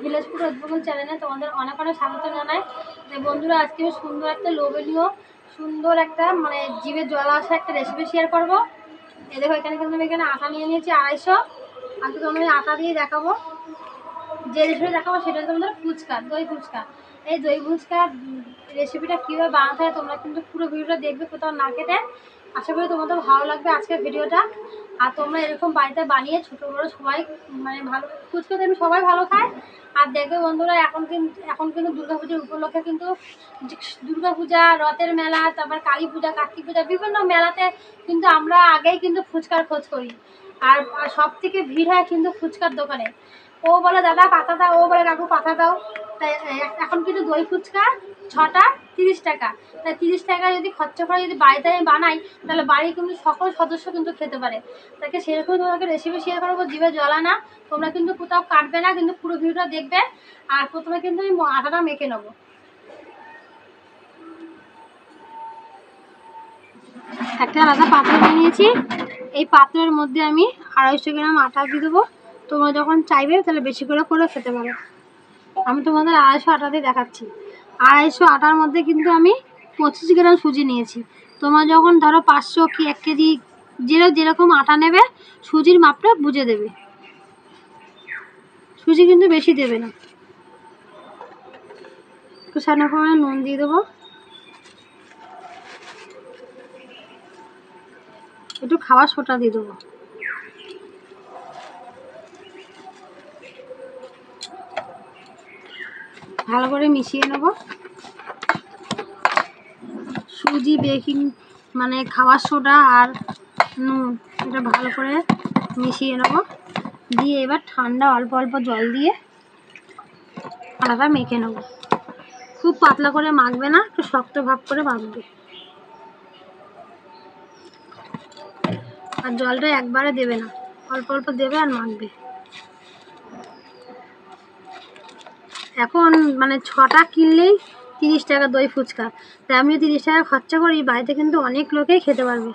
Village food উদ্ভাবন চ্যানেলে তোমাদের অনেক অনেক স্বাগত জানাই। বন্ধুরা, আজকে সুন্দর একটা লোভনীয় সুন্দর একটা মানে জিভে জল আসা একটা রেসিপি শেয়ার করবো। এই দেখো, এখানে কিন্তু আমি এখানে আটা নিয়ে নিয়েছি 250। আজকে তোমাদের আটা দিয়ে দেখাবো। যে রেসিপি দেখাবো সেটা তোমাদের ফুচকা, দই ফুচকা। এই দই ফুচকা রেসিপিটা কীভাবে বানাতে হয় তোমরা কিন্তু পুরো ভিডিওটা দেখবে, কোথাও না কেটে। আশা করি তোমাদের ভালো লাগবে আজকের ভিডিওটা। আর তোমরা এরকম বাড়িতে বানিয়ে ছোটো বড়ো সবাই মানে ভালো ফুচকা আমি সবাই ভালো খায়। আর দেখবে বন্ধুরা, এখন কিন্তু দুর্গাপূজার উপলক্ষে কিন্তু দুর্গাপূজা, রথের মেলা, তারপর কালী পূজা, কার্তিক পূজা, বিভিন্ন মেলাতে কিন্তু আমরা আগেই কিন্তু ফুচকার খোঁজ করি। আর সব থেকে ভিড় হয় কিন্তু ফুচকার দোকানে। ও বলে দাদা পাতা দাও, ও বলে কাকু পাতা দাও। তাই এখন কিন্তু দই ফুচকা 6টা 30 টাকা। তাই 30 টাকা যদি খরচা করে যদি বাড়িতে আমি বানাই, তাহলে বাড়ির কিন্তু সকল সদস্য কিন্তু খেতে পারে। তাকে সেরকম তোমাকে রেসিপি শেয়ার করবো, জিভে জলা না। তোমরা কিন্তু কোথাও কাটবে না, কিন্তু পুরো ভিডিওটা দেখবে। আর প্রথমে কিন্তু আমি আটাটা মেখে নেবো। একটা আলাদা পাত্র নিয়ে নিয়েছি। এই পাত্রের মধ্যে আমি 250 গ্রাম আটা দিয়ে দেবো। তোমরা যখন চাইবে তাহলে বেশি করে খেতে পারো। আমি তোমাদের 250 আটা দিয়ে দেখাচ্ছি। 250 আটার মধ্যে কিন্তু আমি 25 গ্রাম সুজি নিয়েছি। তোমরা যখন ধরো 500 কি 1 কেজি যেরকম আটা নেবে, সুজির মাপটা বুঝে দেবে। সুজি কিন্তু বেশি দেবে না। একটু সামান্য পরিমাণে নুন দিয়ে দেবো, একটু খাবার সোডা দিয়ে দেবো। ভালো করে মিশিয়ে নেব। সুজি, বেকিং মানে খাবার সোডা আর নুন, এটা ভালো করে মিশিয়ে নেব। দিয়ে এবার ঠান্ডা অল্প অল্প জল দিয়ে আটাটা মেখে নেব। খুব পাতলা করে মাখবে না, একটু শক্ত ভাব করে মাখবে। আর জলটা একবারে দেবে না, অল্প অল্প দেবে আর মাখবে। এখন মানে 6টা কিনলেই 30 টাকা দই ফুচকা। তাই আমিও 30 টাকা খরচা করি, বাড়িতে কিন্তু অনেক লোকেই খেতে পারবে।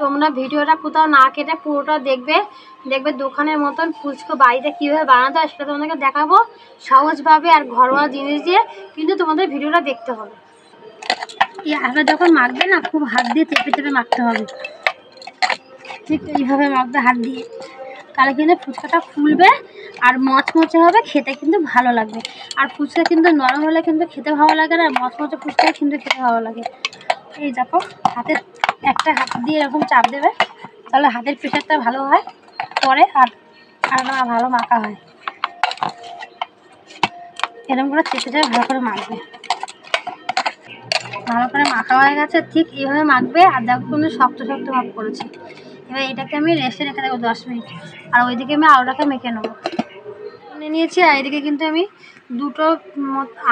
তোমরা ভিডিওটা কোথাও না কেটে পুরোটা দেখবে। দেখবে দোকানের মতন ফুচকা বাড়িতে কীভাবে বানাতে হয় সেটা তোমাদেরকে দেখাবো সহজভাবে আর ঘরোয়া জিনিস দিয়ে। কিন্তু তোমাদের ভিডিওটা দেখতে হবে। এই আটা যখন মাখবে না, খুব হাত দিয়ে চেপে চেপে মাখতে হবে। ঠিক এইভাবে মাখবে হাত দিয়ে, তাহলে কিন্তু ফুচকাটা ফুলবে আর মচমচে হবে, খেতে কিন্তু ভালো লাগবে। আর ফুচকা কিন্তু নরম হলে কিন্তু খেতে ভালো লাগে না, মচমচে ফুচকা কিন্তু খেতে ভালো লাগে। এই দেখো, একটা হাত দিয়ে এরকম চাপ দেবে, তাহলে হাতের প্রেশারটা ভালো হয় পরে আর ভালো মাখা হয়। এরকম করে চেপে চেপে ভালো করে মাখবে। ভালো করে মাখা হয়ে গেছে, ঠিক এইভাবে মাখবে। আর দেখো কিন্তু শক্ত শক্ত ভাব করেছি। এবার এটাকে আমি রেস্টে রেখে দেবো 10 মিনিট। আর ওইদিকে আমি আলুটাকে মেখে নেবো। নিয়ে নিয়েছি। আর এদিকে কিন্তু আমি দুটো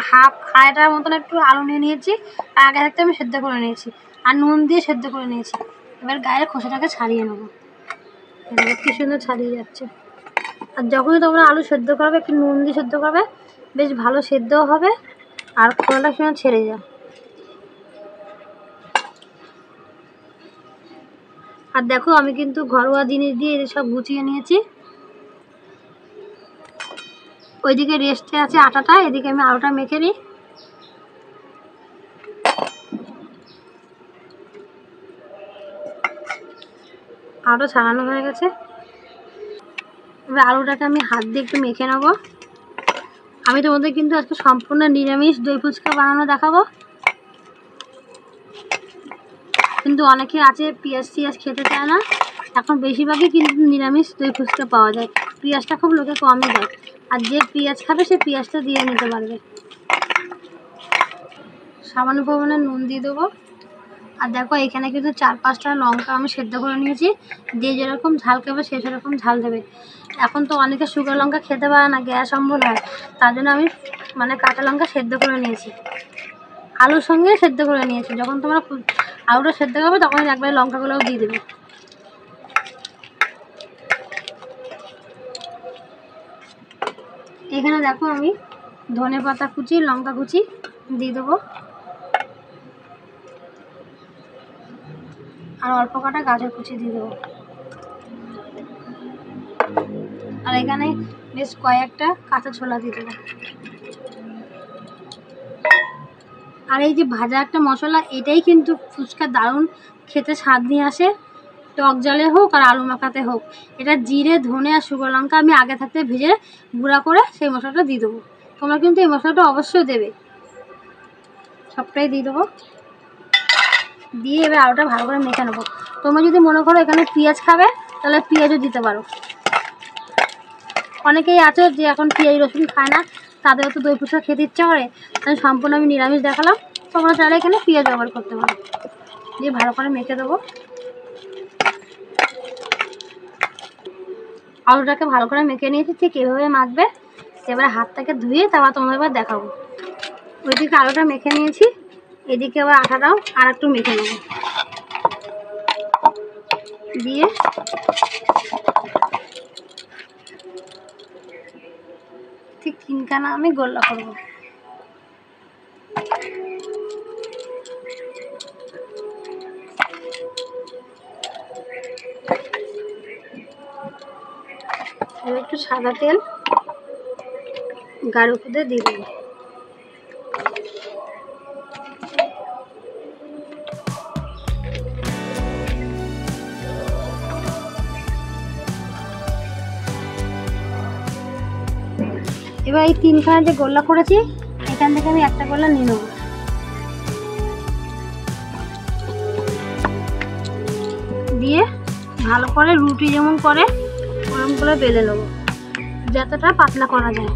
আড়াইটার মতন একটু আলু নিয়ে নিয়েছি। আর আগে থাকতে আমি সেদ্ধ করে নিয়েছি আর নুন দিয়ে সেদ্ধ করে নিয়েছি। এবার গায়ের খোসাটাকে ছাড়িয়ে নেবো। কি সুন্দর ছাড়িয়ে যাচ্ছে। আর যখনই তোমরা আলু সেদ্ধ করবে, একটু নুন দিয়ে সেদ্ধ করবে, বেশ ভালো সেদ্ধও হবে আর খোলাটা সময় ছেড়ে যায়। আর দেখো, আমি কিন্তু ঘরোয়া জিনিস দিয়ে সব গুছিয়ে নিয়েছি। ওইদিকে রেস্টে আছে আটাটা, এদিকে আমি আলুটা মেখে নিই। আলুটা ছাড়ানো হয়ে গেছে। এবার আলুটাকে আমি হাত দিয়ে একটু মেখে নেবো। আমি তোমাদের কিন্তু আজকে সম্পূর্ণ নিরামিষ দই ফুচকা বানানো দেখাবো। কিন্তু অনেকে আছে পেঁয়াজ খেতে চায় না। এখন বেশিরভাগই কিন্তু নিরামিষ দই ফুচকা পাওয়া যায়। পেঁয়াজটা খুব লোকে কমই দেয়। আর যে পেঁয়াজ খাবে সে পেঁয়াজটা দিয়ে নিতে পারবে। সামান্য পরিমাণে নুন দিয়ে দেবো। আর দেখো, এখানে কিন্তু 4-5টা লঙ্কা আমি সেদ্ধ করে নিয়েছি। যে যেরকম ঝাল খাবে সে সেরকম ঝাল দেবে। এখন তো অনেকে শুকনো লঙ্কা খেতে পারে না, গ্যাস অম্বল হয়। তার জন্য আমি মানে কাঁচা লঙ্কা সেদ্ধ করে নিয়েছি, আলুর সঙ্গে সেদ্ধ করে নিয়েছি। যখন তোমরা আলুটা সেদ্ধ করবে তখন একবারে লঙ্কাগুলোও দিয়ে দেবে। এখানে দেখো, আমি ধনে পাতা কুচি, লঙ্কা কুচি দিয়ে দেবো। আর অল্প কাটা গাজর কুচি দিয়ে দেবো। আর এখানে বেশ কয়েকটা কাঁচা ছোলা দিয়ে দেবো। আর এই যে ভাজা একটা মশলা, এটাই কিন্তু ফুচকা দারুণ খেতে স্বাদ নিয়ে আসে, টক জলে হোক আর আলু মাখাতে হোক। এটা জিরে, ধনে আর শুকনো লঙ্কা আমি আগে থাকতে ভেজে গুঁড়া করে সেই মশলাটা দিয়ে দেবো। তোমরা কিন্তু এই মশলাটা অবশ্যই দেবে। সবটাই দিয়ে দেবো, দিয়ে এবার আলুটা ভালো করে মেখে নেবো। তোমরা যদি মনে করো এখানে পেঁয়াজ খাবে তাহলে পেঁয়াজও দিতে পারো। অনেকেই আছে যে এখন পেঁয়াজ রসুন খায় না, তাদেরও তো দই ফুচকা খেতে ইচ্ছা করে, তাই সম্পূর্ণ আমি নিরামিষ দেখালাম। তোমরা চাইলে এখানে পেঁয়াজ ব্যবহার করতে পারো। দিয়ে ভালো করে মেখে দেবো। আলুটাকে ভালো করে মেখে নিয়েছি, ঠিক এভাবে মাখবে। এবারে হাতটাকে ধুয়ে তারপর তোমাদের এবার দেখাবো। ওইদিকে আলুটা মেখে নিয়েছি, এদিকে আবার আটাটাও আর একটু মেখে নেব। দিয়ে ঠিক তিনখানা আমি গোল্লা করব। এবার একটু সাদা তেল গাঢ় করে দিয়ে দেবো। এবার এই তিনখানা যে গোল্লা করেছি, এখান থেকে আমি একটা গোল্লা নিয়ে নেব। দিয়ে ভালো করে রুটি যেমন করে ওরকম করে বেলে নেব, যতটা পাতলা করা যায়।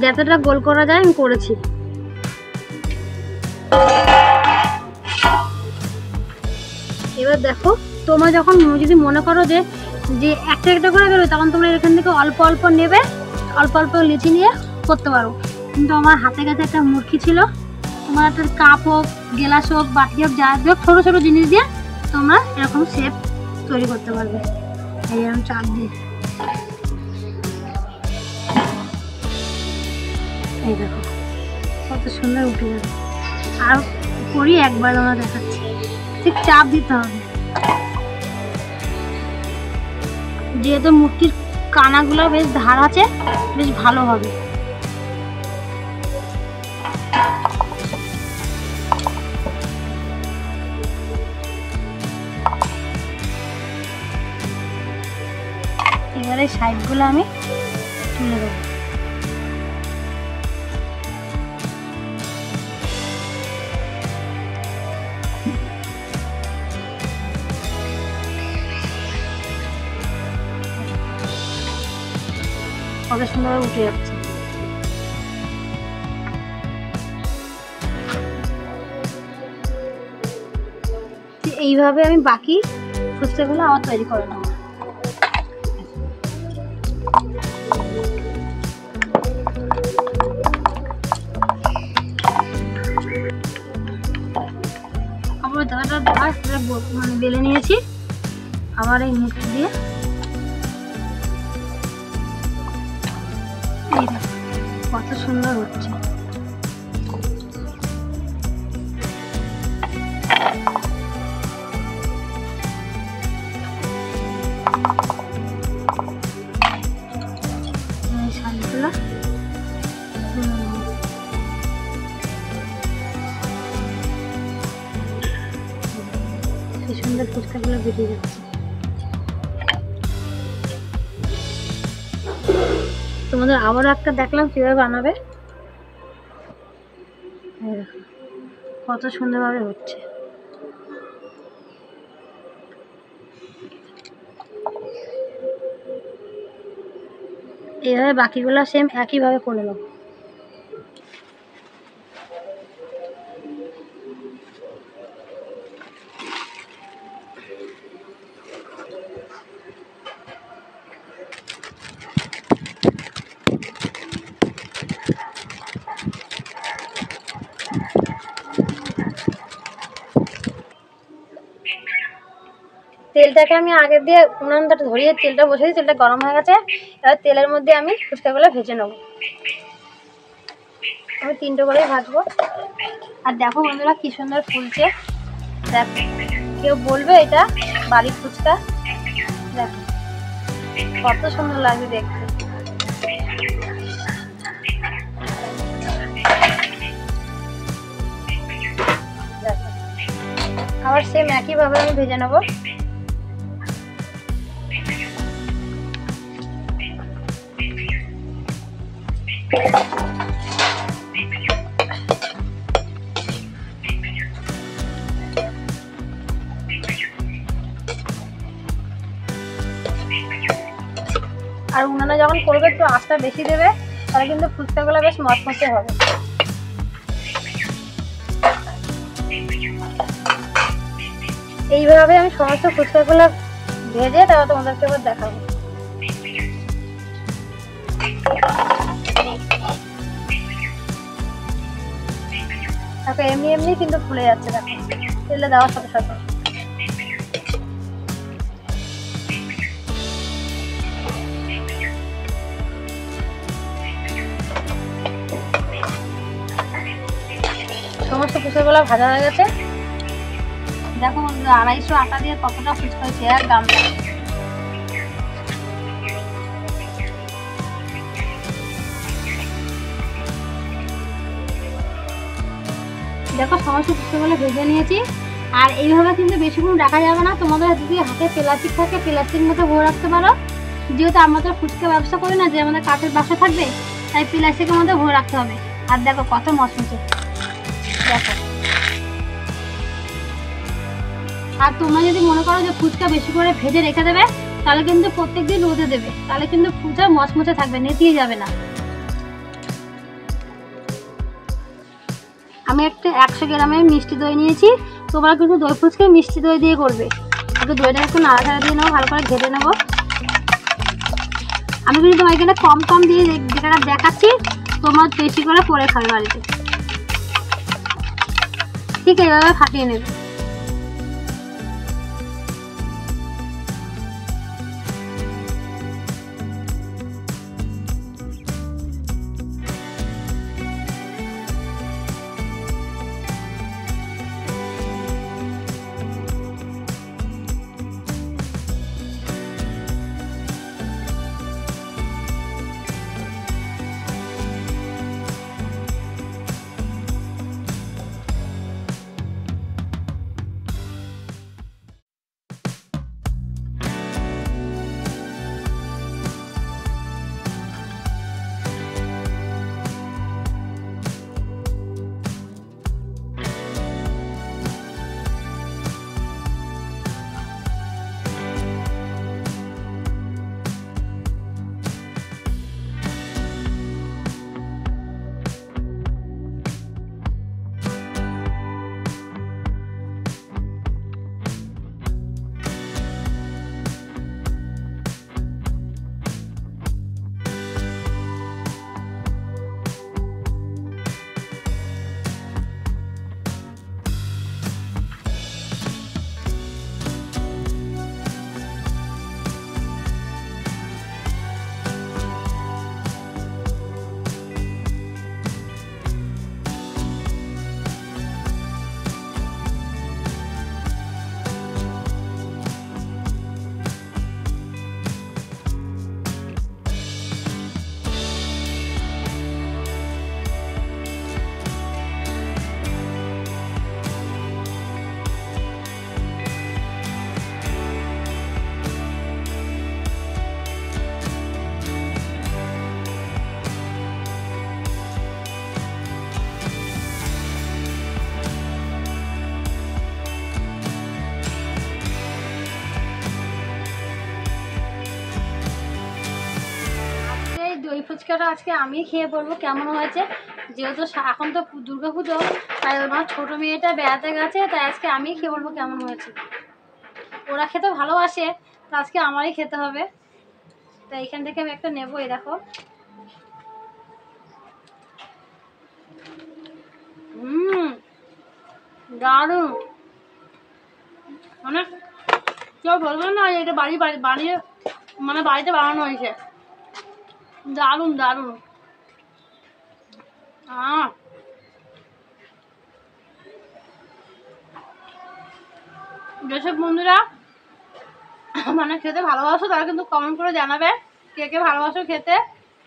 যতটা গোল করা যায় আমি করেছি। এবার দেখো, তোমরা যখন যদি মনে করো যে একটা একটা করে বেরোবে, তখন তোমরা এখান থেকে অল্প অল্প নেবে, অল্প অল্প লিচি নিয়ে করতে পারো। কিন্তু আমার হাতে কাছে একটা মুরগি ছিল, তোমার একটা কাপ হোক, গ্লাস হোক, বাটি হোক, যা হোক, ছোটো ছোটো জিনিস দিয়ে তোমরা এরকম শেপ তৈরি করতে পারবে। এইরকম চাপ দিয়ে এই দেখো কত সুন্দর উঠে যাবে। আর করি একবার আমরা দেখাচ্ছি, ঠিক চাপ দিতে হবে, যেহেতু মুরগির কানাগুলো বেশ ধার আছে, বেশ ভালো হবে। এবারে সাইডগুলো আমি তুলে দেবো। কত সুন্দরভাবে উঠে যাচ্ছে। এইভাবে আমি বাকি ফুচকাগুলো আবার তৈরি করে নেব। আবার দাদাটা মানে বেলে নিয়েছি, আবার এই মুখ দিয়ে কত সুন্দর হচ্ছে। শাড়িগুলো কি সুন্দর ফুচকাগুলো বেরিয়ে যাচ্ছে। তোমাদের আবারও একটা দেখলাম কিভাবে বানাবে, কত সুন্দরভাবে হচ্ছে। এইভাবে বাকিগুলো সেম একইভাবে করে নেব। তেলটাকে আমি আগে দিয়ে উনানটা ধরিয়ে তেলটা বসিয়ে, তেলটা গরম হয়ে গেছে। এবার তেলের মধ্যে আমি ফুচকাগুলো ভেজে নেব। আমি 3টে করেই ভাজবো। আর দেখো বন্ধুরা কি সুন্দর ফুলছে, দেখো কেউ বলবে এটা বাড়ির ফুচকা। দেখো কত সুন্দর লাগছে দেখতে। আবার সেম একইভাবে আমি ভেজে নেবো। আর উনানে যখন করবে একটু আঁচটা বেশি দেবে, তাহলে কিন্তু ফুচকাগুলো বেশ মচমচে হবে। এইভাবে আমি সমস্ত ফুচকাগুলো ভেজে তারপর তোমাদেরকে এবার দেখাবো। তারপর এমনি এমনি কিন্তু ফুলে যাচ্ছে, দেখো তেলে দেওয়ার সাথে সাথে। সমস্ত ফুচকাগুলো ভাজা হয়ে গেছে। দেখো 250 আটা দিয়ে কতটা ফুচকা হয়েছে, এক গামলা। দেখো সমস্ত ফুচকাগুলো ভেজে নিয়েছি। আর এইভাবে কিন্তু বেশিক্ষণ রাখা যাবে না, তোমাদের যদি হাতে প্লাস্টিক থাকে প্লাস্টিক মতো ভরে রাখতে পারো। যেহেতু আমাদের ফুচকা ব্যবসা করি না যে আমাদের কাঠের বাসা থাকবে, তাই প্লাস্টিকের মধ্যে ভরে রাখতে হবে। আর দেখো কত মচমচে, দেখো। আর তোমরা যদি মনে করো যে ফুচকা বেশি করে ভেজে রেখে দেবে, তাহলে কিন্তু প্রত্যেকদিন রোদে দেবে, তাহলে কিন্তু ফুচকা মচমচে থাকবে, নেতিয়ে যাবে না। আমি একটা 100 গ্রামের মিষ্টি দই নিয়েছি। তোমরা কিন্তু দই ফুচকা মিষ্টি দই দিয়ে করবে। একটু দইটা একটু নাড়াচাড়া দিয়ে নেবো, ভালো করে ঘেটে নেবো। আমি কিন্তু তোমার এখানে কম কম দিয়ে যেটা দেখাচ্ছি, তোমার বেশি করে পরে খাবে বাড়িতে। ঠিক এইভাবে ফাটিয়ে নেবে। দই ফুচকাটা আজকে আমি খেয়ে বলবো কেমন হয়েছে। যেহেতু এখন তো দুর্গাপুজো, তাই আমার ছোটো মেয়েটা বেড়াতে গেছে, তাই আজকে আমি খেয়ে বলবো কেমন হয়েছে। ওরা খেতে ভালোবাসে, তো আজকে আমারই খেতে হবে। তাই এখান থেকে আমি একটা নেবো। এই দেখো, দারুণ। মানে কেউ বলবেন না এটা বানিয়ে মানে বাড়িতে বানানো হয়েছে। দারুণ দারুণ। যেসব বন্ধুরা মানে খেতে ভালোবাসো তারা কিন্তু কমেন্ট করে জানাবে কে কে ভালোবাসো খেতে।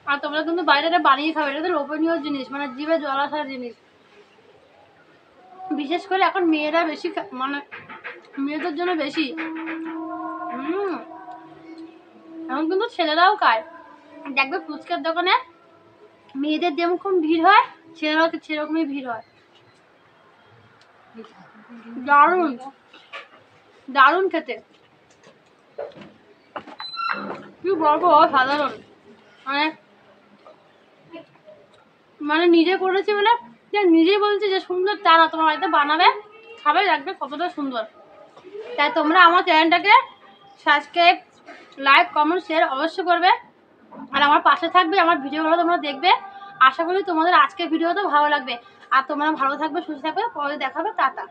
আর তোমরা কিন্তু বাইরে বানিয়ে খাবে, এটা তো লোভনীয় জিনিস, মানে জিভে জল আসার জিনিস। বিশেষ করে এখন মেয়েরা বেশি মানে মেয়েদের জন্য বেশি। এখন কিন্তু ছেলেরাও খায়, দেখবে ফুচকার দোকানে মেয়েদের যেরকম ভিড় হয় ছেলেরাও সেরকমই ভিড় হয়। দারুণ দারুণ খেতে, কি বলবো, সাধারণ। মানে মানে নিজে করেছি বলে নিজেই বলছি যে সুন্দর, তা না, তোমার বাড়িতে বানাবে খাবে দেখবে কতটা সুন্দর। তাই তোমরা আমার চ্যানেলটাকে সাবস্ক্রাইব, লাইক, কমেন্ট, শেয়ার অবশ্যই করবে। আর আমার পাশে থাকবে, আমার ভিডিওগুলো তোমরা দেখবে। আশা করি তোমাদের আজকের ভিডিওটা ভালো লাগবে। আর তোমরা ভালো থাকবে, সুস্থ থাকবে, পরে দেখাবে, টাটা।